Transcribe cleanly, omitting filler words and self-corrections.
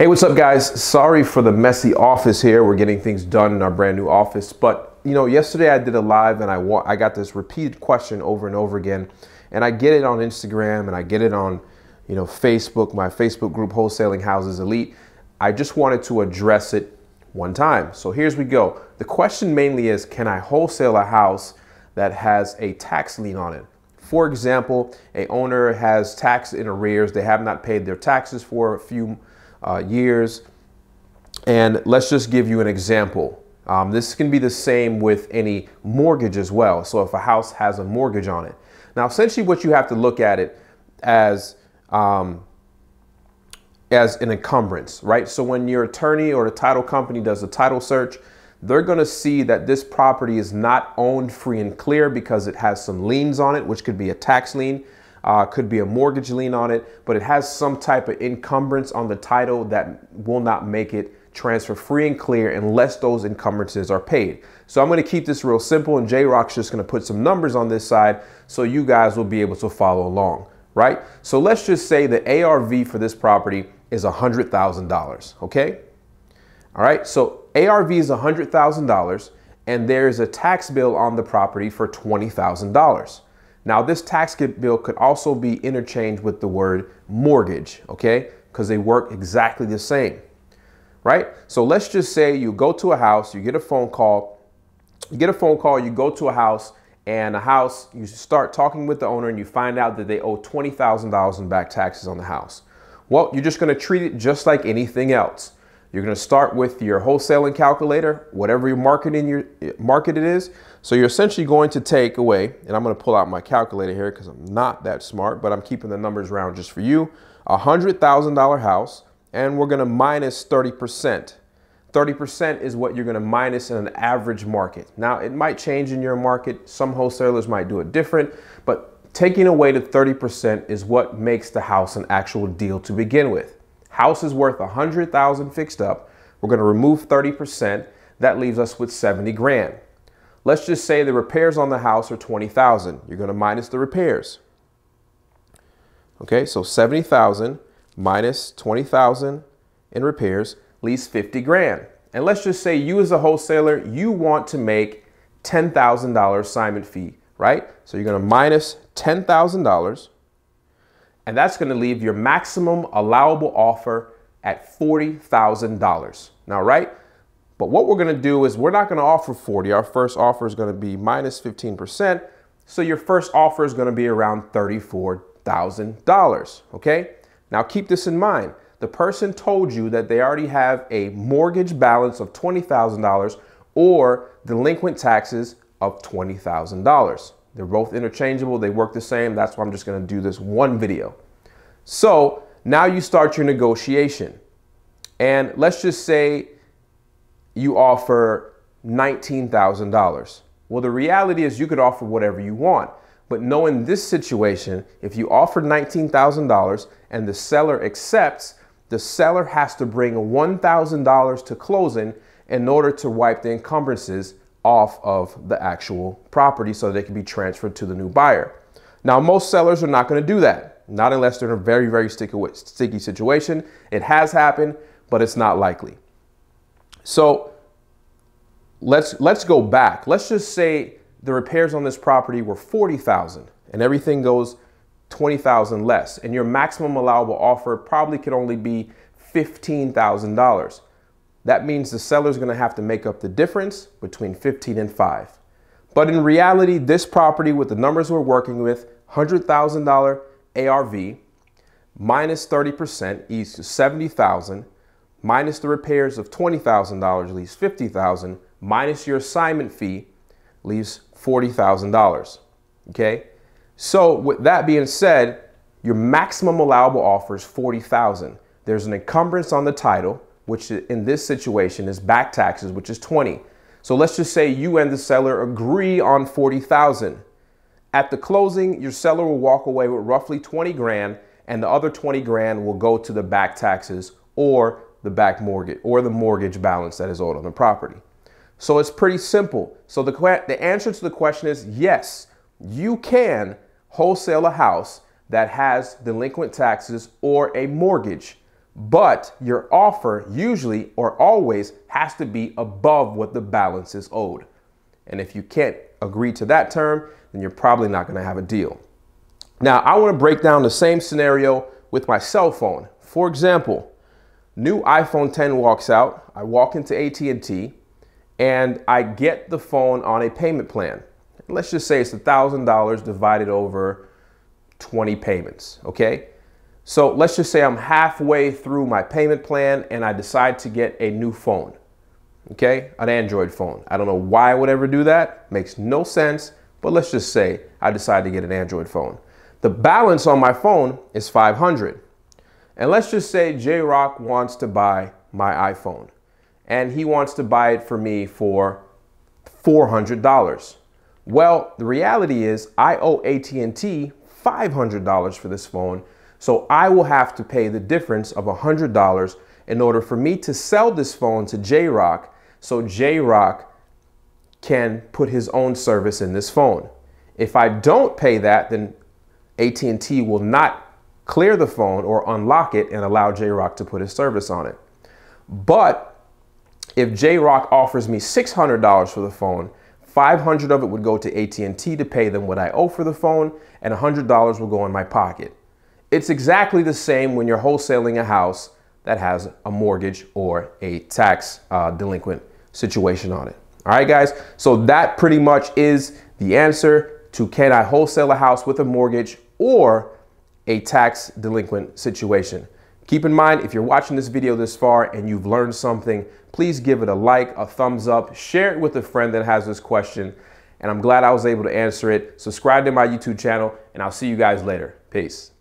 Hey, what's up guys? Sorry for the messy office here. We're getting things done in our brand new office. But yesterday I did a live and I got this repeated question over and over again. And I get it on Instagram and I get it on, Facebook, my Facebook group, Wholesaling Houses Elite. I just wanted to address it one time. So here's we go. The question mainly is, can I wholesale a house that has a tax lien on it? For example, a owner has tax in arrears. They have not paid their taxes for a few years. And let's just give you an example. This can be the same with any mortgage as well. So if a house has a mortgage on it. Now, essentially what you have to look at it as an encumbrance, right? So when your attorney or the title company does a title search, they're going to see that this property is not owned free and clear because it has some liens on it, which could be a tax lien. Could be a mortgage lien on it, but it has some type of encumbrance on the title that will not make it transfer free and clear unless those encumbrances are paid. So I'm going to keep this real simple, and J-Rock's just going to put some numbers on this side so you guys will be able to follow along, right? So let's just say the ARV for this property is $100,000, okay? All right, so ARV is $100,000 and there's a tax bill on the property for $20,000. Now, this tax bill could also be interchanged with the word mortgage, okay? Because they work exactly the same, right? So let's just say you go to a house, you get a phone call, you go to a house, and you start talking with the owner and you find out that they owe $20,000 in back taxes on the house. Well, you're just going to treat it just like anything else. You're going to start with your wholesaling calculator, whatever your market it is. So you're essentially going to take away, and I'm going to pull out my calculator here because I'm not that smart, but I'm keeping the numbers round just for you. $100,000 house, and we're going to minus 30%. 30% is what you're going to minus in an average market. Now, it might change in your market. Some wholesalers might do it different, but taking away the 30% is what makes the house an actual deal to begin with. House is worth $100,000 fixed up. We're going to remove 30%. That leaves us with 70 grand. Let's just say the repairs on the house are 20,000. You're going to minus the repairs. Okay, so 70,000 minus 20,000 in repairs leaves 50 grand. And let's just say you as a wholesaler, you want to make $10,000 assignment fee, right? So you're going to minus $10,000. And that's going to leave your maximum allowable offer at $40,000. Now, right? But what we're going to do is we're not going to offer 40. Our first offer is going to be minus 15%. So your first offer is going to be around $34,000. Okay? Now keep this in mind. The person told you that they already have a mortgage balance of $20,000 or delinquent taxes of $20,000. They're both interchangeable. They work the same. That's why I'm just going to do this one video. So now you start your negotiation. And let's just say you offer $19,000. Well, the reality is you could offer whatever you want. But knowing this situation, if you offer $19,000 and the seller accepts, the seller has to bring $1,000 to closing in order to wipe the encumbrances off of the actual property so they can be transferred to the new buyer. Now, most sellers are not going to do that, not unless they're in a very, very sticky situation. It has happened, but it's not likely. So let's go back. Let's just say the repairs on this property were $40,000 and everything goes $20,000 less, and your maximum allowable offer probably could only be $15,000. That means the seller is going to have to make up the difference between 15 and 5. But in reality, this property with the numbers we're working with, $100,000 ARV minus 30% equals to $70,000 minus the repairs of $20,000 leaves $50,000 minus your assignment fee leaves $40,000. Okay. So with that being said, your maximum allowable offer is $40,000. There's an encumbrance on the title, which in this situation is back taxes, which is 20. So let's just say you and the seller agree on 40,000. At the closing, your seller will walk away with roughly 20 grand, and the other 20 grand will go to the back taxes or the back mortgage or the mortgage balance that is owed on the property. So it's pretty simple. So the answer to the question is yes, you can wholesale a house that has delinquent taxes or a mortgage. but your offer usually or always has to be above what the balance is owed. And if you can't agree to that term, then you're probably not going to have a deal. Now, I want to break down the same scenario with my cell phone. For example, new iPhone 10 walks out. I walk into AT&T and I get the phone on a payment plan. Let's just say it's $1,000 divided over 20 payments, okay? So let's just say I'm halfway through my payment plan and I decide to get a new phone, okay? An Android phone. I don't know why I would ever do that. Makes no sense, but let's just say I decide to get an Android phone. The balance on my phone is $500. And let's just say J-Rock wants to buy my iPhone and he wants to buy it for me for $400. Well, the reality is I owe AT&T $500 for this phone. So I will have to pay the difference of $100 in order for me to sell this phone to J-Rock so J-Rock can put his own service in this phone. If I don't pay that, then AT&T will not clear the phone or unlock it and allow J-Rock to put his service on it. But if J-Rock offers me $600 for the phone, $500 of it would go to AT&T to pay them what I owe for the phone, and $100 will go in my pocket. It's exactly the same when you're wholesaling a house that has a mortgage or a tax delinquent situation on it. All right, guys. So that pretty much is the answer to can I wholesale a house with a mortgage or a tax delinquent situation. Keep in mind, if you're watching this video this far and you've learned something, please give it a like, a thumbs up, share it with a friend that has this question. And I'm glad I was able to answer it. Subscribe to my YouTube channel and I'll see you guys later. Peace.